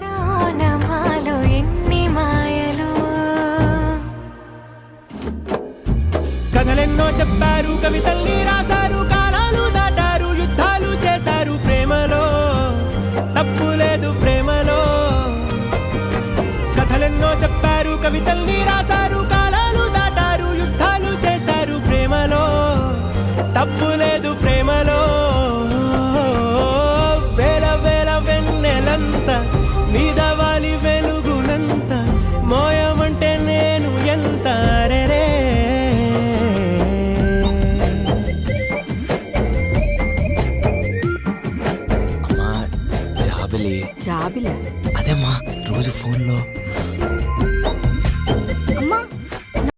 నాలో ఎన్ని మాయలు. కథలెన్నో చెప్పారు, కవితల్ని రాశారు, కాలాలు దాటారు, యుద్ధాలు చేశారు ప్రేమలో, తప్పు లేదు ప్రేమలో. కథలెన్నో చెప్పారు, కవితల్ని రాశారు, కాలాలు దాటారు, యుద్ధాలు చేశారు ప్రేమలో, తప్పు లేదు ప్రేమలో. వేల వేల వెన్నెలంత మీద వాలి వెలుగునంత మోయమంటే నేను ఎంత రే. అమ్మా జాబిలి జాబిలా అదేమ్మా రోజు ఫోన్లో